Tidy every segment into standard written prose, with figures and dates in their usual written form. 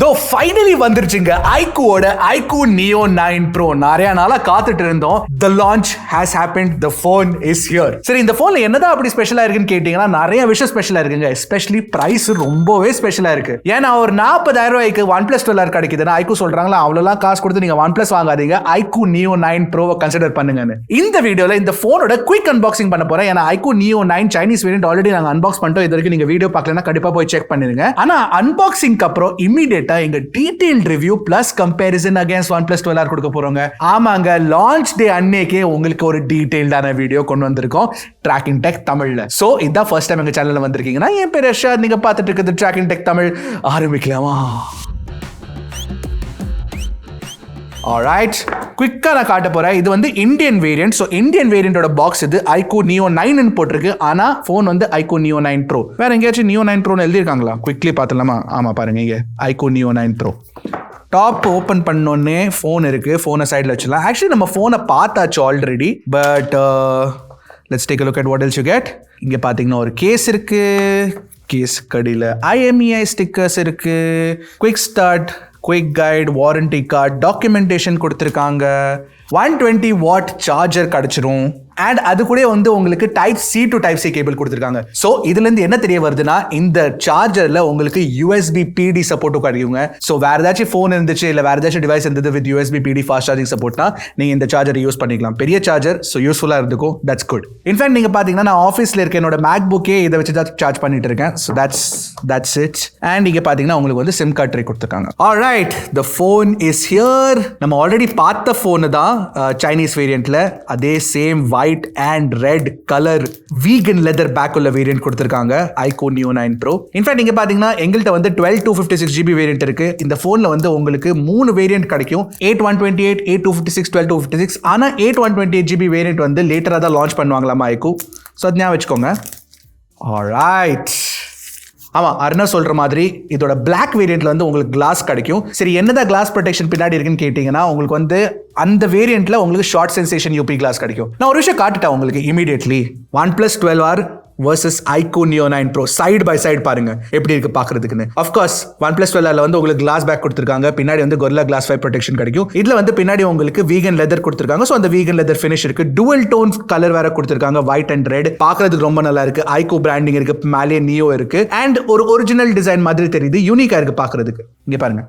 So finally வந்துருச்சுங்க iQOOட iQOO Neo 9 Pro. நிறைய நாளா காத்துட்டு இருந்தோம். The launch has happened. The phone is here. சரி, இந்த போன்ல என்னதான் அப்படி ஸ்பெஷலா இருக்குன்னு கேட்டீங்கன்னா நிறைய விஷயம் ஸ்பெஷலா இருக்குங்க. எஸ்பெஷலி பிரைஸ் ரொம்பவே ஸ்பெஷலா இருக்கு. ஏன்னா ஒரு 40,000 ரூபாய்க்கு OnePlus 12R கிடைக்குதுன்னா iQOO சொல்றாங்களா அவ்வளோலாம் காசு கொடுத்து நீங்க OnePlus வாங்காதீங்க, iQOO Neo 9 Pro கன்சிடர் பண்ணுங்கன்னு. இந்த வீடியோல இந்த போனோட குயிக் அன்பாக்சிங் பண்ண போறேன். ஏன்னா iQOO Neo 9 Chinese variant already நாங்க அன்பாக்ஸ் பண்ணிட்டோம். இது வரைக்கும் நீங்க வீடியோ பார்க்கலன்னா கண்டிப்பா போய் செக் பண்ணிருங்க. ஆனா அன்பாக்சிங்க்கு அப்புறம் இமிடியேட்டா எங்க detailed review plus comparison against OnePlus 12R கொடுக்க போறோங்க. ஆமாங்க, லான்ச் டே அன்னைக்கே உங்களுக்கு ஒரு டீடைல்டான வீடியோ கொண்டு வந்திருக்கோம் Trakin Tech தமிழ்ல. சோ இதான் ஃபர்ஸ்ட் டைம் எங்க சேனல்ல வந்திருக்கீங்கன்னா என் பேர் யஷாத், நீங்க பார்த்துட்டு இருக்கிறது Trakin Tech தமிழ். ஆரம்பிக்கலாமா? ஆல்ரைட், குயிக்கா நான் காட்ட போறேன். இது வந்து இந்தியன் வேரியன்ட். ஸோ இந்தியன் வேரியண்டோட பாக்ஸ் இது iQOO Neo 9 போட்டிருக்கு. ஆனா போன் வந்து iQOO Neo 9 Pro. வேற எங்கேயாச்சும் Neo 9 Pro எழுதிருக்காங்களா? குவிக்லி பார்த்துலாமா? ஆமா பாருங்க, இங்க iQOO Neo 9 Pro. Top open பண்ணோடனே ஃபோன் இருக்கு. ஃபோனை சைடில் வச்சுலாம். ஆக்சுவலி நம்ம ஃபோனை பார்த்தாச்சு already. But let's take a look at what else you get. இங்கே பார்த்தீங்கன்னா ஒரு கேஸ் இருக்கு. கேஸ் கடியில் IMEI ஸ்டிக்கர்ஸ் இருக்கு. Quick start, quick guide, warranty card, documentation கொடுத்துருக்காங்க. 120 வாட் சார்ஜர் கிடைச்சிரும். அண்ட் அது கூட வந்து உங்களுக்கு type C to type C cable கொடுத்துருக்காங்க. ஸோ இதுலேருந்து என்ன தெரிய வருதுன்னா இந்த சார்ஜரில் உங்களுக்கு USB PD சப்போர்ட்டும் கிடைக்குங்க. ஸோ வேறு ஏதாச்சும் ஃபோன் இருந்துச்சு இல்லை வேறு ஏதாச்சும் டிவைஸ் இருந்தது with USB PD fast charging சப்போர்ட்னா நீங்கள் இந்த சார்ஜரை யூஸ் பண்ணிக்கலாம். பெரிய சார்ஜர், ஸோ யூஸ்ஃபுல்லாக இருந்துக்கும். That's good. இன்ஃபேக்ட் நீங்கள் பார்த்தீங்கன்னா நான் ஆஃபீஸில் இருக்க என்னோட MacBookே இதை வச்சு தான் சார்ஜ் பண்ணிட்டு இருக்கேன். So that's it. அண்ட் இங்கே பார்த்தீங்கன்னா உங்களுக்கு வந்து சிம் கார்டு ட்ரே கொடுத்துருக்காங்க. Alright, the phone is here. நம்ம ஆல்ரெடி பார்த்த ஃபோனு தான் சைனீஸ் வேரியண்ட்ல. அதே same white and red colour vegan leather back உள்ள வேரியன்ட் கொடுத்திருக்காங்க iQOO Neo 9 Pro. இன்ஃபேக்ட் நீங்க பாத்தீங்கன்னா எங்கள்கிட்ட வந்து 12/256GB வேரியன்ட் இருக்கு. இந்த போன்ல வந்து உங்களுக்கு 3 வேரியன்ட் கிடைக்கும். 8/128, 8/256, 12/256. ஆனா 8/128GB வேரியன்ட் வந்து லேட்டரா தான் லான்ச் பண்ணுவாங்களாமா iQOO. ஸோ அது ஞாபகம் வச்சுக்கோங்க. ஆல்ரைட், ஆமா, அருணா சொல்ற மாதிரி இதோட பிளாக் வேரியன்ட்ல வந்து உங்களுக்கு கிளாஸ் கிடைக்கும். சரி, என்னதான் கிளாஸ் ப்ரொடெக்ஷன் பின்னாடி இருக்குன்னு கேட்டீங்கன்னா உங்களுக்கு வந்து அந்த வேரியன்ட்ல உங்களுக்கு ஷார்ட் சென்சேஷன் UP கிளாஸ் கிடைக்கும். நான் ஒரு விஷயம் காட்டுட்டேன் உங்களுக்கு immediately. OnePlus 12R versus iQOO Neo 9 Pro side by side பாருங்க எப்படி இருக்கு பாக்குறதுக்குன்னு. ஆஃப் கோர்ஸ் OnePlus 12R வந்து உங்களுக்கு கிளாஸ் பேக் கொடுத்திருக்காங்க. பின்னாடி வந்து Gorilla Glass 5 ப்ரொடெக்ஷன் கிடைக்கும். இதுல வந்து பின்னாடி உங்களுக்கு வீகன் லெதர் கொடுத்திருக்காங்க. சோ அந்த வீகன் லெதர் ஃபினிஷ் இருக்கு. டுவல் டோன் கலர் வேற கொடுத்திருக்காங்க, ஒயிட் அண்ட் ரெட். பாக்குறதுக்கு ரொம்ப நல்லா இருக்கு. iQOO பிராண்டிங் இருக்கு, மேலே Neo இருக்கு. அண்ட் ஒரு ஒரிஜினல் டிசைன் மாதிரி தெரியுது. யூனிக்கா இருக்கு பாக்குறதுக்கு. இங்க பாருங்க.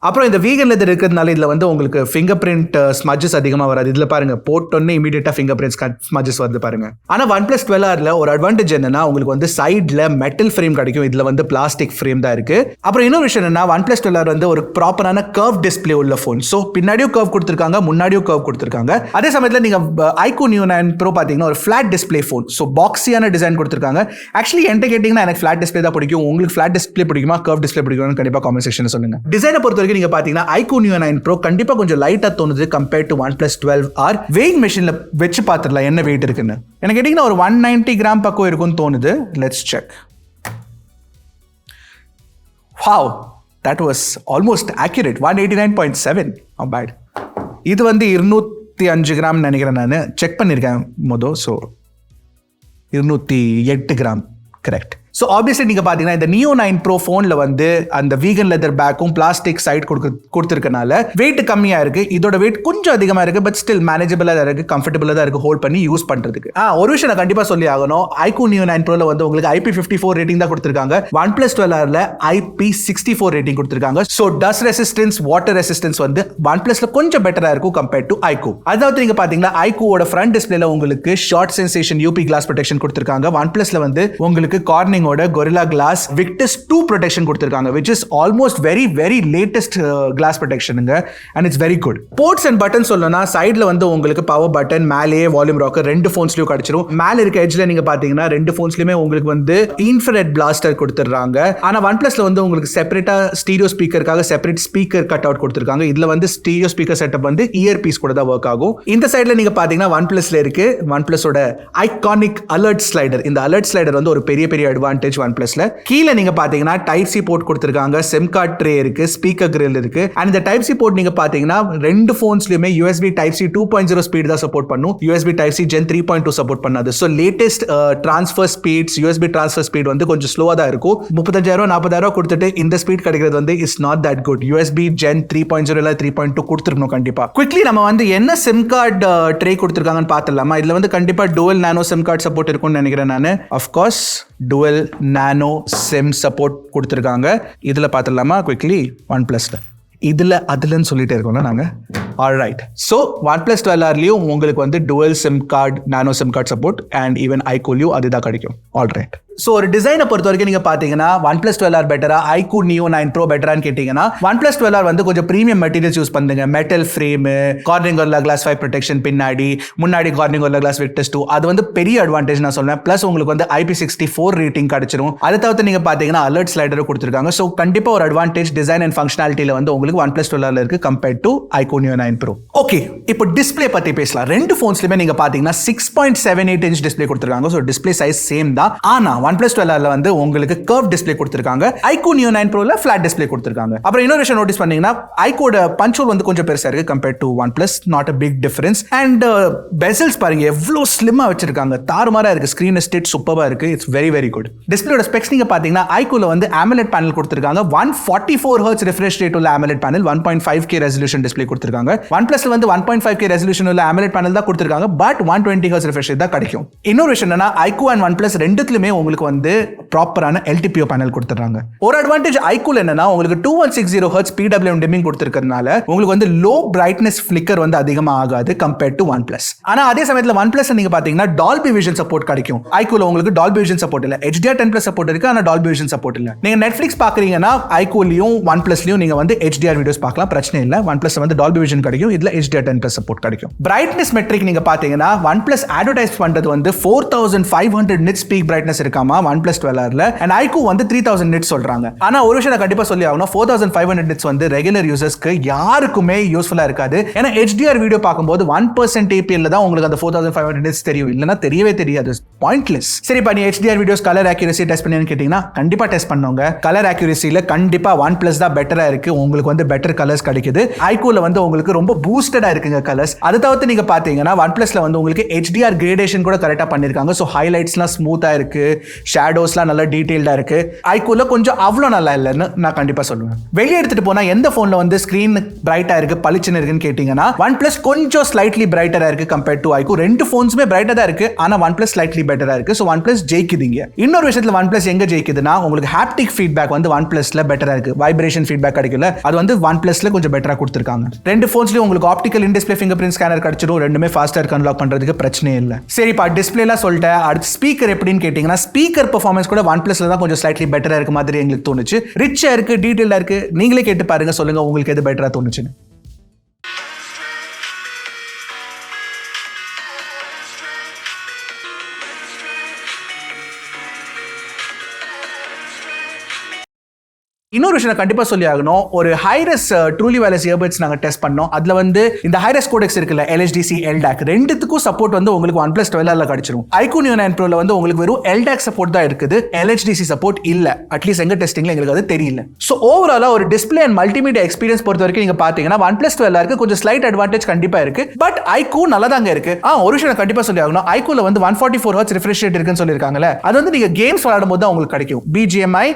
அப்புறம் இந்த வீகன் லெதர் இருக்கிறதுனால இதில் வந்து உங்களுக்கு ஃபிங்கர் பிரிண்ட் ஸ்மஜஸ் அதிகமாக வராது. இதில் பாருங்க, போட்டோன்னே இமீடியட்டாக ஃபிங்கர் பிரிண்ட் ஸ்மஜஸ் வருது பாருங்க. ஆனால் OnePlus 12Rல ஒரு அட்வான்டேஜ் என்னன்னா உங்களுக்கு வந்து சைடில் மெட்டல் ஃப்ரேம் கிடைக்கும். இதில் வந்து பிளாஸ்டிக் ஃப்ரேம் தான் இருக்கு. அப்புறம் இன்னொரு விஷயம் என்னன்னா OnePlus 12R வந்து ஒரு ப்ராப்பரான கர்வ் டிஸ்பிளே உள்ள ஃபோன். ஸோ பின்னாடியும் கர்வ் கொடுத்துருக்காங்க, முன்னாடியும் கர்வ் கொடுத்துருக்காங்க. அதே சமயத்தில் நீங்கள் iQOO Neo 9 Pro பார்த்தீங்கன்னா ஒரு ஃபிளாட் டிஸ்பிளே ஃபோன். ஸோ பாக்ஸியான டிசைன் கொடுத்துருக்காங்க. ஆக்சுவலி என்கிட்ட கேட்டிங்கன்னா எனக்கு ஃபிளாட் டிஸ்பிளே தான் பிடிக்கும். உங்களுக்கு ஃபிளாட் டிஸ்பிளே பிடிக்குமா, கர்வ் டிஸ்பிளே பிடிக்கும்னு கண்டிப்பாக காமெண்ட் செக்ஷனில் சொல்லுங்க. டிசைனை பொறுத்த வரைக்கும் நீங்க பாத்தீங்கன்னா iQOO Neo 9 Pro கண்டிப்பா கொஞ்சம் லைட்டா தோணுது compared to OnePlus 12R. Weighing மெஷின்ல வெச்சு பார்த்துடலாம் என்ன வெயிட் இருக்குன்னு. எனக்கு கேட்டீங்கன்னா ஒரு 190 கிராம் பக்கம் இருக்கும்னு தோணுது. Let's check. Wow, that was almost accurate. 189.7. not bad. இது வந்து 205 கிராம் நினைக்கிறேன். நான் செக் பண்ணியிருக்கேன் மொதல். So 208 gram correct. So obviously நீங்கள் பார்த்தீங்கன்னா இந்த Neo 9 Pro ஃபோனில் வந்து அந்த வீகன் லெதர் பேக்கும் பிளாஸ்டிக் சைட் கொடுத்துருக்கனால வெயிட் கம்மியாக இருக்குது. இதோட வெயிட் கொஞ்சம் அதிகமாக இருக்குது. பட் ஸ்டில் மேனேஜபிளாக தான் இருக்குது, கம்ஃபர்டபுளாக தான் இருக்குது ஹோல்ட் பண்ணி யூஸ் பண்ணுறதுக்கு. ஒரு விஷயம் நான் கண்டிப்பாக சொல்லி ஆகணும். iQOO Neo 9 Proல வந்து உங்களுக்கு IP54 ரேட்டிங் தான் கொடுத்துருக்காங்க. OnePlus 12Rல IP64 ரேட்டிங் கொடுத்துருக்காங்க. So dust resistance, water resistance வந்து OnePlusல கொஞ்சம் பெட்டராக இருக்கும் கம்பேர்ட் டு iQOO. அதாவது நீங்கள் பார்த்தீங்கன்னா iQOOவோட ஃப்ரண்ட் டிஸ்பிளேல உங்களுக்கு Schott Xensation UP glass protection கொடுத்துருக்காங்க. OnePlusல வந்து உங்களுக்கு Corning Gorilla Glass Victus 2 protection கொடுத்திருக்காங்க, which is almost very latest glass protection and it's very good. Ports and buttons சொல்லனா சைடுல வந்து உங்களுக்கு பவர் பட்டன், மேலே வால்யூம் ராக்கர் ரெண்டு ஃபோன்ஸ்லயும் கிடைச்சிரும். மேல இருக்க எட்ஜ்ல நீங்க பாத்தீங்கன்னா ரெண்டு ஃபோன்ஸ்லயுமே உங்களுக்கு வந்து இன்ஃப்ராரெட் பிளாஸ்டர் கொடுத்துறாங்க. ஆனா OnePlusல வந்து உங்களுக்கு செப்பரேட்டா ஸ்டீரியோ ஸ்பீக்கருக்காக செப்பரேட் ஸ்பீக்கர் கட் அவுட் கொடுத்திருக்காங்க. இதுல வந்து ஸ்டீரியோ ஸ்பீக்கர் செட்டப் வந்து இயர் பீஸ் கூட தான் ஒர்க் ஆகும். இந்த சைடுல நீங்க பாத்தீங்கன்னா OnePlusல இருக்கு OnePlusோட ஐகானிக் அலர்ட் ஸ்லைடர். இந்த அலர்ட் ஸ்லைடர் வந்து ஒரு பெரிய அட்வான்டேஜ். அட்வான்டேஜ் OnePlusல. கீழே நீங்க பாத்தீங்கன்னா டைப் சி போர்ட் கொடுத்திருக்காங்க, சிம் கார்டு ட்ரே இருக்கு, ஸ்பீக்கர் கிரில் இருக்கு. அண்ட் இந்த டைப் சி போர்ட் நீங்க பாத்தீங்கன்னா ரெண்டு போன்ஸ்லயுமே USB Type C 2.0 ஸ்பீட் தான் சப்போர்ட் பண்ணும். USB Type C Gen 3.2 support பண்ணாது. So latest transfer speeds, USB transfer speed வந்து கொஞ்சம் ஸ்லோவா தான் இருக்கும். 35,000 40,000 கொடுத்துட்டு இந்த ஸ்பீட் கிடைக்கிறது வந்து is not that good. USB Gen 3.0 இல்ல 3.2 கொடுத்துருக்கணும் கண்டிப்பா. குவிக்லி நம்ம வந்து என்ன சிம் கார்டு ட்ரே கொடுத்துருக்காங்கன்னு பார்த்துடலாமா? இதுல வந்து கண்டிப்பா dual nano sim card support இருக்கும்னு நினைக்கிறேன் நான். Of course dual nano sim support கொடுத்துருக்காங்க. இதுல பார்த்துடலாமா குவிக்லி OnePlusல? இதுல அதுலன்னு சொல்லிட்டே இருக்கோம்ல நாங்க. ஆல்ரைட், ஸோ OnePlus 12Rலையும் உங்களுக்கு வந்து dual sim card, nano sim card support and even iQOO அதுதான் கிடைக்கும். ஆல்ரைட், ஸோ ஒரு டிசைனை பொறுத்த வரைக்கும் நீங்க பாத்தீங்கன்னா OnePlus 12R பெட்டரா, iQOO Neo 9 Pro பெட்டரான்னு கேட்டீங்கன்னா OnePlus 12R வந்து கொஞ்சம் பிரீமியம் மெட்டீரியல்ஸ் யூஸ் பண்ணுங்க. Metal frame, Corning Gorilla Glass 5 protection, முன்னாடி கார்னிங் கோரில்லா கிளாஸ் விக்டர்ஸ் 2, அது வந்து பெரிய அட்வான்டேஜ் நான் சொல்றேன். பிளஸ் உங்களுக்கு வந்து IP64 ரேட்டிங் கிடைச்சிரும். அதை தவிர்த்து நீங்க பாத்தீங்கன்னா அலர்ட் ஸ்லைடர் கொடுத்துருக்காங்க. ஸோ கண்டிப்பா ஒரு அட்வான்டேஜ் டிசைன் அண்ட் ஃபங்க்ஷனாலிட்டியில வந்து உங்களுக்கு OnePlus 12R இருக்கு compared to iQOO Neo 9 Pro. Okay, இப்போ டிஸ்பிளே பத்தி பேசலாம். ரெண்டு போன்ஸ்லயுமே நீங்க பாத்தீங்கன்னா 6.78 இன்ச் டிஸ்பிளே கொடுத்துருக்காங்க. ஸோ டிஸ்பிளே சைஸ் சேம் தான். ஆனா OnePlus 12Rல வந்து உங்களுக்கு கர்வ் டிஸ்பிளே கொடுத்திருக்காங்க. iQOO Neo 9 Proல ஃபிளாட் டிஸ்பிளே கொடுத்திருக்காங்க. அப்புறம் இன்னொரு விஷயம் நோட்டீஸ் பண்ணீங்கன்னா iQOOட பஞ்ச் ஹோல் வந்து கொஞ்சம் பெருசா இருக்கு compared to OnePlus. Not a big difference. And Bessel's பாருங்க எவ்வளவு ஸ்லிம்மா வச்சிருக்காங்க. தாறுமாறா இருக்கு. ஸ்கிரீன் ஸ்டேட் சூப்பரா இருக்கு. It's very very good. டிஸ்பிளேயோட ஸ்பெக்ஸ் நீங்க பாத்தீங்கன்னா iQOOல வந்து AMOLED பேனல் கொடுத்திருக்காங்க. 144 Hz refresh rate உள்ள AMOLED panel, 1.5K resolution display கொடுத்திருக்காங்க. OnePlusல வந்து 1.5K ரெசல்யூஷன் உள்ள AMOLED பேனல் தான் கொடுத்திருக்காங்க. பட் 120 Hz refresh rate தான் கிடைக்கும். இன்னொரு விஷயம் என்னன்னா iQOO அண்ட் OnePlus ரெண்டுத்துலயுமே உங்களுக்கு வந்து ப்ராப்பரான LTPO பேனல் கொடுத்துறாங்க. ஒரு அட்வான்டேஜ் iQOO என்னன்னா உங்களுக்கு 2160 Hz PWM டிமிங் கொடுத்திருக்கிறதுனால உங்களுக்கு வந்து லோ பிரைட்னஸ் ஃபிளிக்கர் வந்து அதிகமா ஆகாது கம்பேர்ட் டு OnePlus. ஆனா அதே சமயத்துல OnePlus நீங்க பாத்தீங்கன்னா டால்பி விஷன் சப்போர்ட் கிடைக்கும். iQOOல உங்களுக்கு டால்பி விஷன் சப்போர்ட் இல்ல. HDR10+ சப்போர்ட் இருக்கு, ஆனா டால்பி விஷன் சப்போர்ட் இல்ல. நீங்க Netflix பாக்குறீங்கன்னா iQOOலயும் OnePlusலயும் நீங்க வந்து HDR வீடியோஸ் பார்க்கலாம், பிரச்சனை இல்ல. OnePlusல வந்து டால்பி விஷன் கிடைக்கும், இதுல HDR10+ சப்போர்ட் கிடைக்கும். பிரைட்னஸ் மெட்ரிக் நீங்க பாத்தீங்கன்னா OnePlus அட்வர்டைஸ் பண்றது வந்து 4500 nits பீக் பிரைட்னஸ் இருக்காமா OnePlus 12Rல, and iQOO வந்து 3000 nits சொல்றாங்க. ஆனா ஒரு விஷயம் நான் கண்டிப்பா சொல்லி ஆகணும், 4500 nits வந்து ரெகுலர் யூசர்ஸ்க்கு யாருக்குமே யூஸ்ஃபுல்லா இருக்காது. ஏன்னா HDR வீடியோ பார்க்கும்போது 1% APL தான் உங்களுக்கு அந்த 4500 nits தெரியும், இல்லனா தெரியவே தெரியாது. பாயிண்ட்லெஸ். சரி, இப்ப நீ HDR videos colour accuracy test பண்ணீங்கன்னு கேட்டீங்கன்னா கண்டிப்பா டெஸ்ட் பண்ணுங்க. கலர் அக்யூரசில கண்டிப்பா OnePlus தான் பெட்டரா இருக்கு. உங்களுக்கு வந்து பெட்டர் கலர்ஸ் கிடைக்குது. iQOOல வந்து உங்களுக்கு ரொம்ப பூஸ்டடா இருக்குங்க கலர்ஸ். அதை தவிர்த்து நீங்க பாத்தீங்கன்னா OnePlusல வந்து உங்களுக்கு HDR கிரேடேஷன் கூட கரெக்டா பண்ணிருக்காங்க. சோ ஹைலைட்ஸ்லாம் ஸ்மூத்தா இருக்கு, ஷேடோஸ்லாம் நல்லா டீடைல்டா இருக்கு. iQOOல கொஞ்சம் அவ்வளோ நல்லா இல்லைன்னு நான் கண்டிப்பா சொல்லுவேன். வெளியே எடுத்துட்டு போனா எந்த போன்ல வந்து ஸ்கிரீன் பிரைட்டா இருக்கு, பளிச்சுன்னு இருக்குன்னு கேட்டீங்கன்னா OnePlus கொஞ்சம் ஸ்லைட்லி பிரைட்டரா இருக்கு கம்பேர்ட் டு iQOO. ரெண்டு போன்ஸுமே பிரைட்டா தான் இருக்கு, ஆனா OnePlus ஸ்லைட்லி பெட்டரா இருக்கு. So OnePlus ஜெயிக்குதுங்க. இன்னொரு விஷயத்துல OnePlus எங்க ஜெயிக்குதுன்னா உங்களுக்கு ஹாப்டிக் ஃபீட்பேக் வந்து OnePlusல பெட்டரா இருக்கு. வைப்ரேஷன் ஃபீட்பேக் கிடைக்கல, அது வந்து OnePlusல கொஞ்சம் பெட்டரா கொடுத்திருக்காங்க. ரெண்டு போன்ஸ்லயும் உங்களுக்கு ஆப்டிகல் இன் டிஸ்ப்ளே ஃபிங்கர் பிரிண்ட் ஸ்கேனர் கிடைச்சிடும். ரெண்டுமே ஃபாஸ்டா இருக்கு, அன்லாக் பண்றதுக்கு பிரச்சனை இல்லை. சரிப்பா, டிஸ்ப்ளேலாம் சொல்லிட்டேன். அடுத்து ஸ்பீக்கர் எப்படின்னு கேட்டீங்கன்னா ஸ்பீக்கர் பெர்ஃபார்மன்ஸ் கூட OnePlusல தான் கொஞ்சம் ஸ்லைட்லி பெட்டரா இருக்கு மாதிரி எங்களுக்கு தோணுச்சு. ரிச்சா இருக்கு, டீடைலா இருக்கு. நீங்களே கேட்டு பாருங்க, சொல்லுங்க உங்களுக்கு எது பெட்டரா தோணுச்சுன்னு. இன்னொரு விஷயம் கண்டிப்பா சொல்லி ஆகணும், ஒரு ஹைரஸ் ட்ரூலி வயர்லெஸ் இயர்பட்ஸ் நாங்க டெஸ்ட் பண்ணோம். அதுல வந்து இந்த ஹைரஸ் கோடெக்ஸ் இருக்குல்ல, LHDC LDAC ரெண்டுத்துக்கும் சப்போர்ட் வந்து உங்களுக்கு OnePlus 12Rல கிடைச்சிரும். iQOO Neo 9 Proல வந்து உங்களுக்கு வெறும் LDAC சப்போர்ட் தான் இருக்குது, LHDC சப்போர்ட் இல்ல. அட்லீஸ்ட் எங்க டெஸ்டிங்ல எங்களுக்கு அது தெரியல. சோ ஓவராலா ஒரு டிஸ்ப்ளே அண்ட் மல்டிமீடியா எக்ஸ்பீரியன்ஸ் பொறுத்த வரைக்கும் நீங்க பாத்தீங்கன்னா OnePlus 12Rக்கு கொஞ்சம் ஸ்லைட் அட்வான்டேஜ் கண்டிப்பா இருக்கு. பட் iQOO நல்லா தாங்க இருக்கு. ஒரு விஷயம் கண்டிப்பா சொல்லி ஆகணும், iQOOல வந்து 144 Hz refresh rate இருக்குன்னு சொல்லிருக்காங்கல்ல, அது வந்து நீங்க கேம்ஸ் விளையாடும் போது தான் உங்களுக்கு கிடைக்கும். BGMI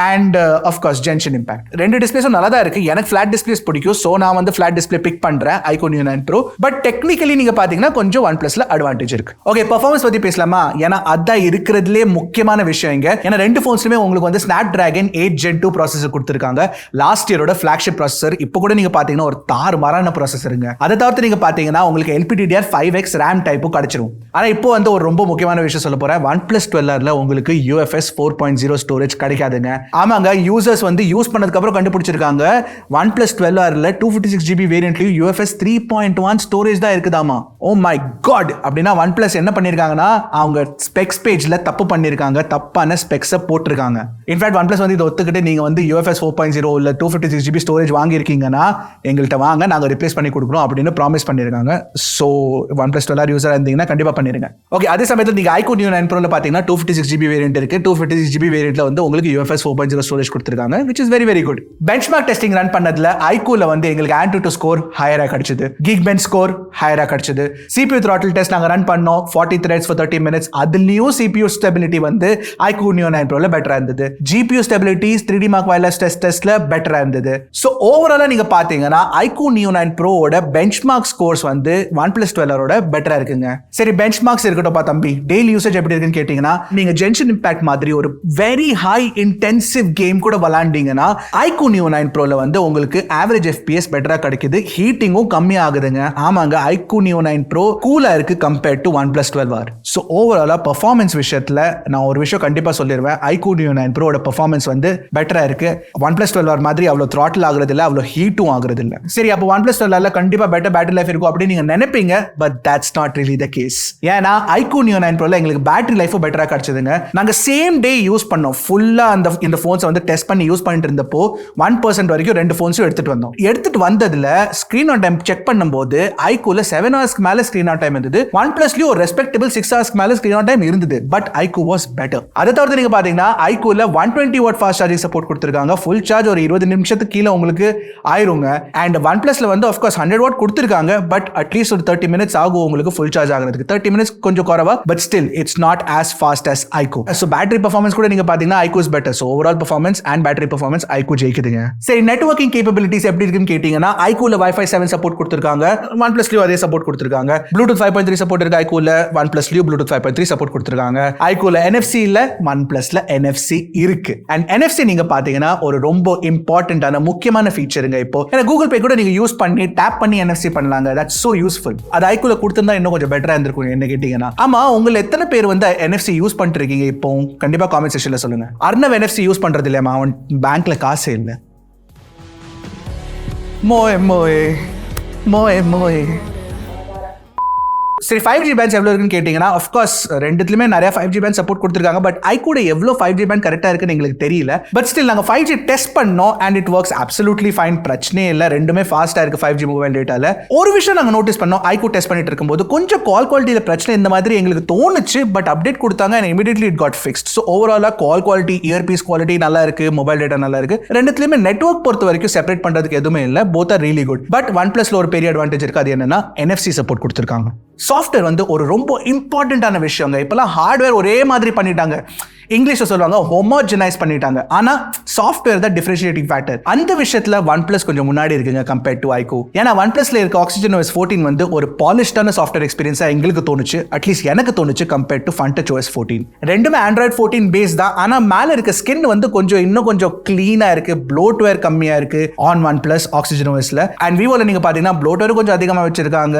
and half course gentian impact ரெண்டு டிஸ்பிளேஸும் நல்லா தான் இருக்கு. எனக்கு ஃபிளாட் டிஸ்பிளேஸ் பிடிக்கும், சோ நான் வந்து ஃபிளாட் டிஸ்பிளே பிக் பண்றேன் iQOO Neo 9 Pro. But technically நீங்க பாத்தீங்கன்னா கொஞ்சம் OnePlusல அட்வான்டேஜ் இருக்கு. ஓகே, பெர்ஃபார்மன்ஸ் பத்தி பேசலாமா? ஏன்னா அதான் இருக்கிறதுலே முக்கியமான விஷயம் இங்க. ஏன்னா ரெண்டு போன்ஸ்லயுமே உங்களுக்கு வந்து Snapdragon 8 Gen 2 ப்ராசஸர் கொடுத்திருக்காங்க. லாஸ்ட் இயரோட ஃபிளாக்ஷிப் ப்ராசஸர். இப்போ கூட நீங்க பாத்தீங்கன்னா ஒரு தாறுமாறான ப்ராசஸருங்க. அதை தவிர்த்து நீங்க பாத்தீங்கன்னா உங்களுக்கு LPDDR5X RAM டைப்பும் கிடைச்சிரும். ஆனா இப்போ வந்து ஒரு ரொம்ப முக்கியமான விஷயம் சொல்ல போறேன். OnePlus 12Rல உங்களுக்கு UFS 4.0 ஸ்டோரேஜ் கிடைக்காதுங்க. ஆமாங்க, யூசர்ஸ் வந்து வந்து யூஸ் பண்ணதுக்கு அப்புறம் கண்டுபிடிச்சிருக்காங்க OnePlus 12Rல 256GB வேரியன்ட்லயும் UFS 3.1 ஸ்டோரேஜ் தான் இருக்குதாமா. Oh my God. அப்படின்னா OnePlus என்ன பண்ணிருக்காங்கன்னா அவங்க ஸ்பெக்ஸ் பேஜ்ல தப்பு பண்ணிருக்காங்க, தப்பான ஸ்பெக்ஸை போட்டிருக்காங்க. இன்ஃபேக்ட் OnePlus வந்து இதை ஒத்துக்கிட்டு நீங்க வந்து UFS 4.0 இல்ல 256GB ஸ்டோரேஜ் வாங்கியிருக்கீங்கன்னா எங்கள்கிட்ட வாங்க, நாங்க ரிப்ளேஸ் பண்ணி கொடுக்குறோம் அப்படின்னு ப்ராமிஸ் பண்ணிருக்காங்க. ஸோ OnePlus 12R யூசர் இருந்தீங்கன்னா கண்டிப்பா பண்ணிருங்க. ஓகே, அதே சமயத்தில் நீங்க iQOO Neo 9 Proல பாத்தீங்கன்னா 256GB வேரியன்ட் இருக்கு. 256GB வேரியன்ட்ல வந்து உங்களுக்கு UFS 4.0 ஸ்டோரேஜ் கொடுத்திருக்காங்க, which is very very good. Benchmark testing run பண்ணதுல iQOOல வந்து எங்களுக்கு AnTuTu ஸ்கோர் ஹையரா கிடைச்சது, Geekbench ஸ்கோர் ஹையரா கிடைச்சது. CPU throttle டெஸ்ட் நாங்க ரன் பண்ணோம் 40 threads for 30 minutes. அதுலயும் CPU ஸ்டெபிலிட்டி வந்து iQOO Neo 9 Proல பெட்டரா இருந்தது. GPU stability 3D Mark wireless டெஸ்ட்ல பெட்டரா இருந்தது. சோ ஓவராலா நீங்க பாத்தீங்கன்னா iQOO Neo 9 Proவோட பெஞ்ச்மார்க் ஸ்கோர்ஸ் வந்து OnePlus 12Rோட பெட்டரா இருக்குங்க. சரி, பெஞ்ச்மார்க்ஸ் இருக்கட்டும் தம்பி, டெய்லி யூசேஜ் எப்படி இருக்குன்னு கேட்டீங்கன்னா நீங்க ஜென்ஷன் இம்பாக்ட் மாதிரி ஒரு வெரி ஹை இன்டென்சிவ் கேம் கூட விளையாண்டீங்கன்னா iQOO Neo 9 Proல வந்து உங்களுக்கு ஆவரேஜ் FPS பெட்டரா கிடைக்குது, ஹீட்டிங்கும் கம்மியா ஆகுதுங்க. ஆமாங்க, iQOO Neo 9 Pro கூலா இருக்கு compared to OnePlus 12R. So ஓவராலா பெர்ஃபார்மன்ஸ் விஷயத்துல நான் ஒரு விஷயம் கண்டிப்பா சொல்லிடுவேன், iQOO Neo 9 Proவோட பெர்ஃபார்மன்ஸ் வந்து பெட்டரா இருக்கு. OnePlus 12R மாதிரி அவ்வளவு throttle ஆகுறது இல்ல, அவ்வளவு ஹீட்டும் ஆகுறது இல்ல. சரி, அப்போ OnePlus 12Rல கண்டிப்பா பெட்டர் பேட்டரி லைஃப் இருக்கும் அப்படின்னு நீங்க நினைப்பீங்க, but that's not really the case. ஏன்னா iQOO Neo 9 Proல எங்களுக்கு பேட்டரி லைஃபும் பெட்டரா கிடைச்சதுங்க. நாங்க சேம் டே யூஸ் பண்ணோம், ஃபுல்லா இந்த போன்ஸ் வந்து டெஸ்ட் பண்ணி யூஸ் பண்ணிட்டு இருந்தப்போ 1% வரைக்கும் 2 போன்ஸும் எடுத்துட்டு வந்ததுல ஸ்கிரீன் ஆன் டைம் செக் பண்ணும்போது iQOOல 7 hours மேல ஸ்கிரீன் ஆன் டைம் இருந்தது. OnePlusலயும் ஒரு ரெஸ்பெக்டபிள் 6 hours மேல ஸ்கிரீன் ஆன் டைம் இருந்தது, பட் iQOO was better. அதை தவிர்த்து நீங்க பாத்தீங்கன்னா iQOOல 120 watt ஃபாஸ்ட் சார்ஜிங் சப்போர்ட் கொடுத்திருக்காங்க. ஃபுல் சார்ஜ் ஒரு 20 நிமிஷத்துக்கு கீழே உங்களுக்கு ஆயிருங்க. அண்ட் OnePlusல வந்து ஆஃப் கோர்ஸ் 100 watt கொடுத்திருக்காங்க, பட் அட்லீஸ்ட் ஒரு 30 minutes ஆகும் உங்களுக்கு ஃபுல் சார்ஜ் ஆகிறதுக்கு. 30 minutes கொஞ்சம் குறைவா, but still it's not as fast as iQOO. So battery performance கூட நீங்க பாத்தீங்கன்னா iQOO is better. So overall performance and battery performance iQOO ஜெயிக்குதுங்க. சரி, நெட்வொர்க்கிங் கேப்பபிலிட்டிஸ் எப்படி இருக்குன்னு கேட்டீங்கன்னா iQOOல Wi-Fi 7 சப்போர்ட் கொடுத்திருக்காங்க, OnePlusலயும் அதே சப்போர்ட் கொடுத்திருக்காங்க. Bluetooth 5.3 சப்போர்ட் இருக்கு iQOOல, OnePlusலயும் Bluetooth 5.3 சப்போர்ட் கொடுத்திருக்காங்க. iQOOல NFC இல்ல, OnePlusல NFC இருக்கு. And NFC நீங்க பாத்தீங்கன்னா ஒரு ரொம்ப இம்பார்ட்டன்ட்டான முக்கியமான ஃபீச்சருங்க. இப்போ ஏன்னா கூகுள் பே கூட நீங்க யூஸ் பண்ணி டேப் பண்ணி NFC பண்ணலாங்க. That's so useful. அது iQOOல கொடுத்திருந்தா இன்னும் கொஞ்சம் பெட்டரா இருந்திருக்கும் என்ன கேட்டீங்கன்னா. ஆமா, உங்களை எத்தனை பேர் வந்து NFC யூஸ் பண்ணிட்டு இருக்கீங்க இப்போ? கண்டிப்பா காமெண்ட் செக்ஷன்ல சொல்லுங்க. அர்ணவ் NFC யூஸ் பண்றது இல்லையா, அவன் பேங்க்ல காசு இல்லை. மோய் மோய் மோய் மோய். சரி, 5G பேண்ட்ஸ் எவ்வளோ இருக்குன்னு கேட்டிங்கன்னா அஃப்கோர்ஸ் ரெண்டுத்துலையுமே நிறைய 5G பேண்ட் சப்போர்ட் கொடுத்துருக்காங்க. பட் iQOO எவ்வளோ 5G பேண்ட் கரெக்டாக இருக்குன்னு எங்களுக்கு தெரியல. பட் ஸ்டில் நாங்கள் 5G டெஸ்ட் பண்ணோம் and it works absolutely fine, பிரச்சனையே இல்லை. ரெண்டுமே ஃபாஸ்ட்டாக இருக்குது 5G மொபைல் டேட்டாவில். ஒரு விஷயம் நாங்கள் நோட்டீஸ் பண்ணோம், iQOO டெஸ்ட் பண்ணிட்டு இருக்கும்போது கொஞ்சம் கால் குவாலிட்டியில் பிரச்சனை இந்த மாதிரி எங்களுக்கு தோணுச்சு. பட் அப்டேட் கொடுத்தாங்க and immediately it got fixed. So ஓவராலாக கால் குவாலிட்டி, இயர்பீஸ் குவாலிட்டி நல்லா இருக்குது, மொபைல் டேட்டா நல்லா இருக்குது. ரெண்டுத்துலையுமே நெட்வொர்க் பொறுத்த வரைக்கும் செப்பரேட் பண்ணுறதுக்கு எதுவுமே இல்லை. Both are really good. But OnePlusல ஒரு பெரிய அட்வான்டேஜ் இருக்குது, அது என்னன்னா NFC சப்போர்ட் கொடுத்துருக்காங்க. சாஃப்ட்வேர் வந்து ஒரு ரொம்ப இம்பார்ட்டன்டான விஷயங்க. இப்பெல்லாம் ஹார்ட்வேர் ஒரே மாதிரி பண்ணிட்டாங்க, இங்கிலீஷ்ல சொல்லுவாங்க ஹோமோஜனைஸ் பண்ணிட்டாங்க. ஆனா சாஃப்ட்வேர் தான் டிஃபரன்ஷியேட்டிங் ஃபேக்டர். அந்த விஷயத்துல OnePlus கொஞ்சம் முன்னாடி இருக்குங்க கம்பேர்ட் டு iQOO. ஏன்னா OnePlusல இருக்க Oxygen OS 14 வந்து ஒரு பாலிஷ்டான சாஃப்ட்வேர் எக்ஸ்பீரியன்ஸா எங்களுக்கு தோணுச்சு, அட்லீஸ்ட் எனக்கு தோணுச்சு கம்பேர்ட் டு FunTouch OS 14. ரெண்டுமே Android 14 பேஸ் தான். ஆனா மேல இருக்க ஸ்கின் வந்து இன்னும் கொஞ்சம் கிளீனா இருக்கு, ப்ளோட்வேர் கம்மியா இருக்கு ஆன் OnePlus Oxygen OSல. அண்ட் Vivoல நீங்க பாத்தீங்கன்னா ப்ளோட்வேர் கொஞ்சம் அதிகமா வச்சிருக்காங்க.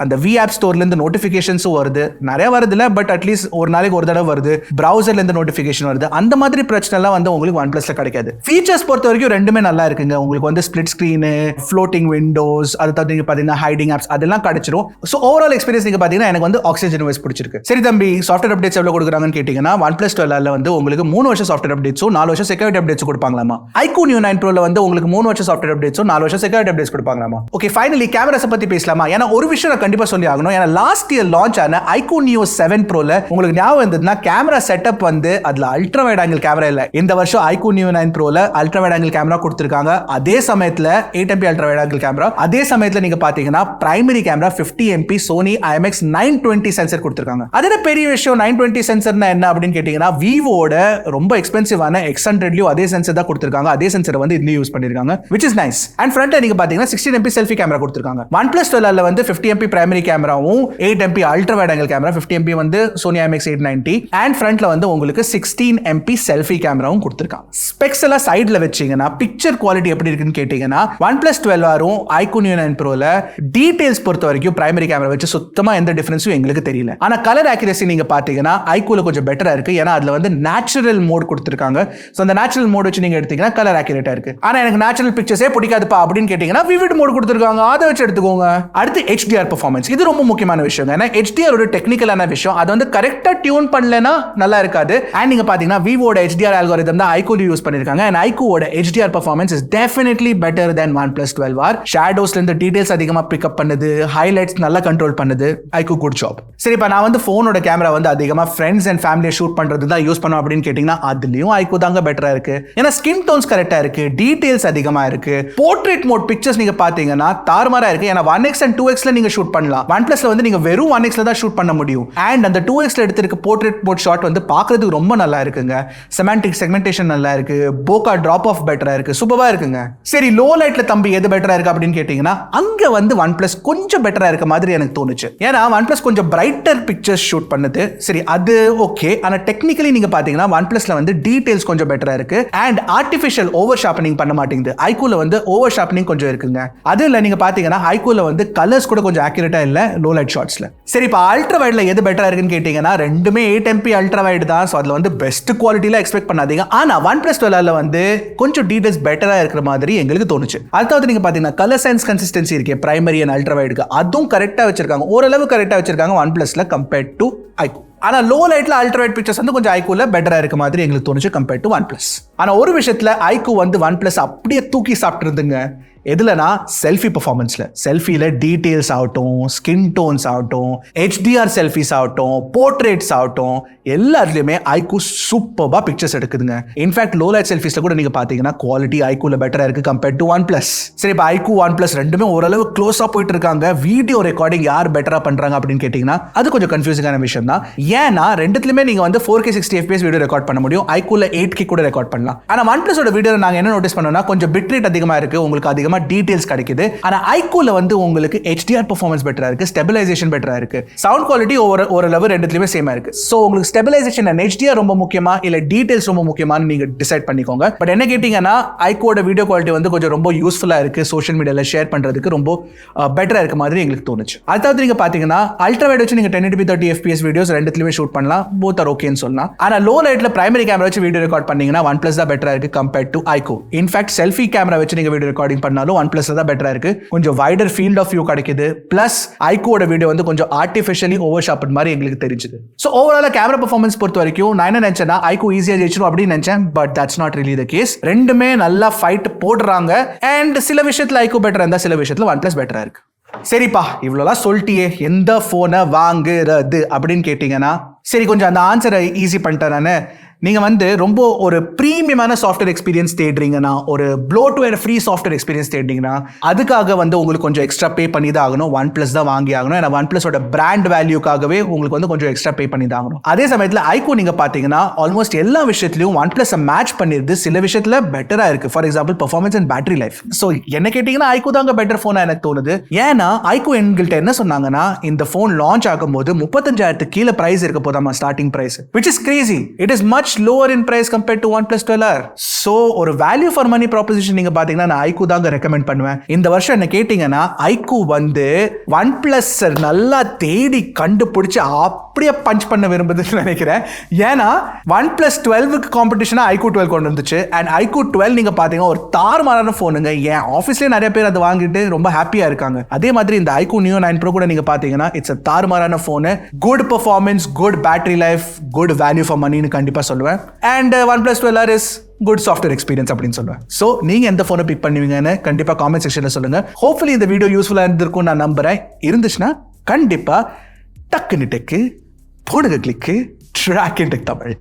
அந்த V ஆப் ஸ்டோர்ல இருந்து நோட்டிபிகேஷன்ஸும் வருது, நிறைய வருது இல்ல, பட் அட்லீஸ்ட் ஒரு நாளைக்கு ஒரு தடவை வருது. பிரவுசர்ல இருந்து நோட்டிபிகேஷன் வருது. அந்த மாதிரி பிரச்சனை எல்லாம் வந்து உங்களுக்கு OnePlusல கிடைக்காது. ஃபீச்சர்ஸ் பொறுத்த வரைக்கும் ரெண்டுமே நல்லா இருக்குங்க. உங்களுக்கு வந்து ஸ்பிளிட் ஸ்கிரீன், ஃப்ளோட்டிங் விண்டோஸ், அது தவிர்த்து நீங்க பாத்தீங்கன்னா ஹைடிங் ஆப்ஸ் அதெல்லாம் கிடைச்சிரும். ஸோ ஓவரால் எக்ஸ்பீரியன்ஸ் நீங்க பாத்தீங்கன்னா எனக்கு வந்து Oxygen OS பிடிச்சிருக்கு. சரி தம்பி, சாஃப்ட்வேர் அப்டேட்ஸ் எவ்வளவு கொடுக்குறாங்கன்னு கேட்டீங்கன்னா OnePlus 12Rல வந்து உங்களுக்கு 3 வருஷம் சாஃப்ட்வேர் அப்டேட்ஸும் 4 வருஷம் செக்யூரிட்டி அப்டேட்ஸ் கொடுப்பாங்களாமா. iQOO Neo 9 Proல வந்து உங்களுக்கு 3 வருஷம் சாஃப்ட்வேர் அப்டேட்ஸும் 4 வருஷம் செக்யூரிட்டி அப்டேட்ஸ் கொடுப்பாங்களாமா. ஓகே, ஃபைனலி கேமராஸ் பத்தி பேசலாமா? ஏன்னா ஒரு விஷயம் நான் கண்டிப்பா சொல்லி ஆகணும். லாஸ்ட் இயர் லான்ச் ஆன iQOO Neo 7 Proல உங்களுக்கு ஞாபகம் இருந்ததுன்னா கேமரா செட்டப் வந்து அதுல அல்ட்ரா வைட் ஆங்கிள் கேமரா இல்ல. இந்த வருஷம் iQOO Neo 9 Proல அல்ட்ரா வைட் ஆங்கிள் கேமரா கொடுத்திருக்காங்க. அதே சமயத்துல 8MP ultra wide angle camera, அதே சமயத்துல நீங்க பாத்தீங்கன்னா primary camera 50MP Sony IMX 920 sensor கொடுத்திருக்காங்க. அதே பெரிய விஷயம் 920 சென்சர்னா என்ன அப்படின்னு கேட்டீங்கன்னா விவோட ரொம்ப எக்ஸ்பென்சிவான X100லயும் அதே சென்சர் தான் கொடுத்திருக்காங்க. அதே சென்சரை வந்து இன்னும் யூஸ் பண்ணிருக்காங்க, which is nice. அண்ட் ஃப்ரண்ட்ல நீங்க பாத்தீங்கன்னா 16MP செல்ஃபி கேமரா கொடுத்திருக்காங்க. OnePlus 12Rல வந்து 50MP பிரைமரி கேமராவும் 8MP ultra wide angle camera, 50MP வந்து Sony IMX 890 அண்ட் ஃப்ரண்ட்ல வந்து உங்களுக்கு 16MP செல்ஃபி கேமராவும் கொடுத்துருக்காங்க. ஸ்பெக்ஸ் எல்லாம் சைடில் வச்சிங்கன்னா பிக்சர் குவாலிட்டி எப்படி இருக்குன்னு கேட்டிங்கன்னா OnePlus 12Rம் iQOO Neo 9 Proல டீடைல்ஸ் பொறுத்த வரைக்கும் பிரைமரி கேமரா வச்சு சுத்தமாக எந்த டிஃபரன்ஸும் எங்களுக்கு தெரியல. ஆனால் கலர் ஆக்யூரசி நீங்கள் பார்த்தீங்கன்னா iQOOல கொஞ்சம் பெட்டராக இருக்குது. ஏன்னா அதில் வந்து நேச்சுரல் மோட் கொடுத்துருக்காங்க. ஸோ அந்த நேச்சுரல் மோட் வச்சு நீங்கள் எடுத்தீங்கன்னா கலர் ஆக்யூரேட்டாக இருக்குது. ஆனால் எனக்கு நேச்சுரல் பிக்சர்ஸே பிடிக்காதுப்பா அப்படின்னு கேட்டிங்கன்னா விவிட் மோட் கொடுத்துருக்காங்க, அதை வச்சு எடுத்துக்கோங்க. அடுத்து HDR பெர்ஃபார்மன்ஸ், இது ரொம்ப முக்கியமான விஷயம். ஏன்னா HDR ஒரு டெக்னிக்கலான விஷயம், அது வந்து கரெக்டாக டியூன் பண்ணலனா நல்லா இருக்காது. அண்ட் நீங்க பாத்தீங்கன்னா விவோட HDR அல்காரிதம் தான் iQOO யூஸ் பண்ணிருக்காங்க. அண்ட் iQOOட HDR performance is definitely better then OnePlus 12R. ஷேடோஸ்ல இருந்து டீடைல்ஸ் அதிகமா பிக்கப் பண்ணுது, ஹைலைட்ஸ் நல்லா கண்ட்ரோல் பண்ணுது. iQOO good job. சரி, இப்போ நான் வந்து போனோட கேமரா வந்து அதிகமா ஃப்ரெண்ட்ஸ் அண்ட் ஃபேமிலியை ஷூட் பண்றது தான் யூஸ் பண்ணும் அப்படின்னு கேட்டீங்கன்னா அதுலயும் iQOO தாங்க பெட்டரா இருக்கு. ஏன்னா ஸ்கின் டோன்ஸ் கரெக்டா இருக்கு, டீடைல்ஸ் அதிகமா இருக்கு. போர்ட்ரேட் மோட் பிக்சர்ஸ் நீங்க பாத்தீங்கன்னா தாறுமாறா இருக்கு. ஏன்னா 1x and 2xல நீங்க ஷூட் பண்ணலாம். OnePlusல வந்து நீங்க வெறும் 1xல தான் ஷூட் பண்ண முடியும். அண்ட் அந்த 2xல எடுத்திருக்க போர்ட்ரேட் மோட் ஷாட் வந்து பார்க்கிறதுக்கு ரொம்ப நல்லா இருக்குங்க. செமான்டிக் செக்மெண்டேஷன் நல்லா இருக்கு, போகா டிராப் ஆஃப் பெட்டரா இருக்கு, சூப்பரா இருக்குங்க. சரி, லோ லைட்ல தம்பி எது பெட்டரா இருக்கு அப்படின்னு கேட்டீங்கன்னா அங்க வந்து OnePlus கொஞ்சம் பெட்டரா இருக்க மாதிரி எனக்கு தோணுச்சு. ஏன்னா OnePlus கொஞ்சம் பிரைட்டர் பிக்சர்ஸ் ஷூட் பண்ணுது. சரி, அது ஓகே. ஆனா டெக்னிக்கலி நீங்க பாத்தீங்கன்னா OnePlusல வந்து டீடைல்ஸ் கொஞ்சம் பெட்டரா இருக்கு. அண்ட் ஆர்டிஃபிஷியல் ஓவர் ஷார்ப்பனிங் பண்ண மாட்டேங்குது. iQOOல வந்து ஓவர் ஷார்ப்பனிங் கொஞ்சம் இருக்குங்க. அது இல்ல நீங்க பாத்தீங்கன்னா iQOOல வந்து கலர்ஸ் கூட கொஞ்சம் ஆக்யூரேட்டா இல்ல லோ லைட் ஷாட்ஸ்ல. சரி, இப்போ அல்ட்ரா வைட்ல எது பெட்டரா இருக்குன்னு கேட்டீங்கன்னா ரெண்டுமே 8MP அல்ட்ரா வைட் தான். ஸோ அதில் வந்து பெஸ்ட் குவாலிட்டியில் எக்ஸ்பெக்ட் பண்ணாதீங்க. ஆனால் OnePlus 12Rல வந்து கொஞ்சம் டீடைல்ஸ் பெட்டராக இருக்கிற மாதிரி எங்களுக்கு தோணுச்சு. அடுத்தாவது நீங்கள் பார்த்தீங்கன்னா கலர் சயின்ஸ் கன்சிஸ்டன்சி இருக்கே பிரைமரி அண்ட் அல்ட்ரா வைடுக்கு, அதுவும் கரெக்டாக வச்சிருக்காங்க, ஓரளவு கரெக்டாக வச்சிருக்காங்க OnePlusல கம்பேர்ட் டு iQOO. ஆனால் லோ லைட்ல அல்ட்ரா வைட் பிக்சர்ஸ் வந்து கொஞ்சம் iQOOல பெட்டரா இருக்க மாதிரி எங்களுக்கு தோணுச்சு கம்பேர்ட் டு OnePlus. ஆனால் ஒரு விஷயத்தில் iQOO வந்து OnePlus அப்படியே தூக்கி சாப்பிட்டுருந்துங்க. எதுலனா செல்ஃபி பெர்ஃபார்மன்ஸ்ல. செல்ஃபியில் டீடைல்ஸ் ஆகட்டும், ஸ்கின் டோன்ஸ் ஆகட்டும், HDR செல்ஃபிஸ் ஆகட்டும், போர்ட்ரேட்ஸ் ஆகட்டும், எல்லாத்துலேயுமே iQOO சூப்பராக பிக்சர்ஸ் எடுக்குதுங்க. இன்ஃபேக்ட் லோ லைட் செல்ஃபிஸில் கூட நீங்கள் பார்த்தீங்கன்னா குவாலிட்டி iQOOல பெட்டராக இருக்குது கம்பேர்ட் டு OnePlus. சரி, இப்போ iQOO OnePlus ரெண்டுமே ஓரளவு க்ளோஸாக போயிட்டு இருக்காங்க. வீடியோ ரெக்கார்டிங் யார் பெட்டராக பண்ணுறாங்க அப்படின்னு கேட்டிங்கன்னா அது கொஞ்சம் கன்ஃபியூசிங்கான விஷயம் தான். ஏன்னா ரெண்டுத்துலையுமே நீங்கள் வந்து 4K 60fps வீடியோ ரெக்கார்ட் பண்ண முடியும். iQOOல 8K கூட ரெக்கார்ட் பண்ணலாம். ஆனால் OnePluஸோட வீடியோ நாங்கள் என்ன நோட்டீஸ் பண்ணோம்னா கொஞ்சம் பிட் ரேட் அதிகமாக இருக்குது, உங்களுக்கு அதிகமாக டீடைல்ஸ் கிடைக்குது. ஆனா iQOOல வந்து உங்களுக்கு HDR பெர்ஃபார்மன்ஸ் பெட்டரா இருக்கு, ஸ்டெபிலைசேஷன் பெட்டரா இருக்கு, சவுண்ட் குவாலிட்டி ஓரளவு ரெண்டுத்துலயுமே சேமா இருக்கு. சோ உங்களுக்கு ஸ்டெபிலைசேஷன் அண்ட் HDR ரொம்ப முக்கியமா இல்ல டீடைல்ஸ் ரொம்ப முக்கியமான்னு நீங்க டிசைட் பண்ணிக்கோங்க. பட் என்ன கேட்டீங்கன்னா iQOOட வீடியோ குவாலிட்டி வந்து கொஞ்சம் ரொம்ப யூஸ்ஃபுல்லா இருக்கு, சோஷியல் மீடியால ஷேர் பண்றதுக்கு ரொம்ப பெட்டரா இருக்க மாதிரி எங்களுக்கு தோணுச்சு. அடுத்து நீங்க பாத்தீங்கன்னா அல்ட்ரா வைட் வச்சு நீங்க 1080p 30fps வீடியோஸ் ரெண்டுத்துலயுமே ஷூட் பண்ணலாம், போத் ஆர் ஓகேன்னு சொல்லலாம். ஆனா லோ லைட்ல பிரைமரி கேமரா வச்சு வீடியோ ரெக்கார்ட் பண்ணீங்கன்னா OnePlus தான் பெட்டரா இருக்கு compared to iQOO. In fact selfie camera வச்சு நீங்க வீடியோ ரெக்கார்டிங் பண்ணாலும் OnePlus தான் பெட்டரா இருக்கு, கொஞ்சம் வைடர் ஃபீல்ட் ஆஃப் வியூ கிடைக்குது. பிளஸ் iQOOட வீடியோ வந்து கொஞ்சம் ஆர்டிஃபிஷியலி ஓவர் ஷார்ப்பன் மாதிரி எங்களுக்கு தெரிஞ்சுது. ஸோ ஓவரால கேமரா பெர்ஃபார்மன்ஸ் பொறுத்த வரைக்கும் நான் என்ன நினைச்சேன்னா iQOO ஈஸியா ஜெயிச்சிடும் அப்படின்னு நினைச்சேன். But that's not really the case. ரெண்டுமே நல்லா ஃபைட் போடுறாங்க. அண்ட் சில விஷயத்துல iQOO பெட்டரா இருந்தா சில விஷயத்துல OnePlus பெட்டரா இருக்கு. சரிப்பா, இவ்வளோலாம் சொல்லிட்டியே எந்த ஃபோனை வாங்குறது அப்படின்னு கேட்டிங்கன்னா சரி, கொஞ்சம் அந்த ஆன்சரை ஈஸி பண்ணிட்டேன் நான். நீங்கள் வந்து ரொம்ப ஒரு ப்ரீமியமான சாஃப்ட்வேர் எக்ஸ்பீரியன்ஸ் தேடுறீங்கன்னா, ஒரு ப்ளோட்வேர் ஃப்ரீ சாஃப்ட்வேர் எக்ஸ்பீரியன்ஸ் தேடுறீங்கன்னா அதுக்காக வந்து உங்களுக்கு கொஞ்சம் எக்ஸ்ட்ரா பே பண்ணி தான் ஆகணும். OnePlus தான் வாங்கி ஆகணும். ஏன்னா OnePluஸோட பிராண்ட் வேல்யூக்காகவே உங்களுக்கு வந்து கொஞ்சம் எக்ஸ்ட்ரா பே பண்ணி தான் ஆகணும். அதே சமயத்தில் iQOO நீங்கள் பார்த்தீங்கன்னா ஆல்மோஸ்ட் எல்லா விஷயத்துலையும் OnePlusஸை மேட்ச் பண்ணிடுது. சில விஷயத்தில் பெட்டராக இருக்குது. For example performance and battery life. So என்ன கேட்டிங்கன்னா iQOO தாங்க பெட்டர் ஃபோனாக எனக்கு தோணுது. ஏன்னா iQOO எங்கள்கிட்ட என்ன சொன்னாங்கன்னா இந்த ஃபோன் லான்ச் ஆகும்போது 35,000 கீழே ப்ரைஸ் இருக்க போதாமா starting price, which is crazy. It is much lower in price compared to OnePlus 12R. So ஒரு value for money proposition நீங்க பாத்தீங்கன்னா நான் iQOO தாங்க ரெக்கமெண்ட் பண்ணுவேன். இந்த வருஷம் என்ன கேட்டீங்கன்னா iQOO வந்து OnePlus நல்லா தேடி கண்டுபிடிச்சு அப்படியே பஞ்ச் பண்ண விரும்புதுன்னு நினைக்கிறேன். ஏன்னா OnePlus 12க்கு காம்படிஷனா iQOO 12 கொண்டு வந்துச்சு. அண்ட் iQOO 12 நீங்க பாத்தீங்கன்னா ஒரு தாறுமாறான போனுங்க. என் ஆஃபீஸ்லேயே நிறைய பேர் அதை வாங்கிட்டு ரொம்ப ஹாப்பியா இருக்காங்க. அதே மாதிரி இந்த iQOO Neo 9 Pro கூட நீங்க பாத்தீங்கன்னா இட்ஸ் தாறுமாறான phone. Good performance, good battery life, good value for மணின்னு கண்டிப்பா சொல்லுவேன். And OnePlus 12R is good software experience அப்படின்னு சொல்லுவேன். ஸோ நீங்க எந்த ஃபோனை பிக் பண்ணுவீங்கன்னு கண்டிப்பா காமெண்ட் செக்ஷன்ல சொல்லுங்க. ஹோப்ஃபுல்லி இந்த வீடியோ யூஸ்ஃபுல்லா இருந்திருக்கும் நான் நம்புறேன். இருந்துச்சுன்னா கண்டிப்பா டக்குன்னு டெக்கு போடுங்க கிளிக்கு Trakin தமிழ்.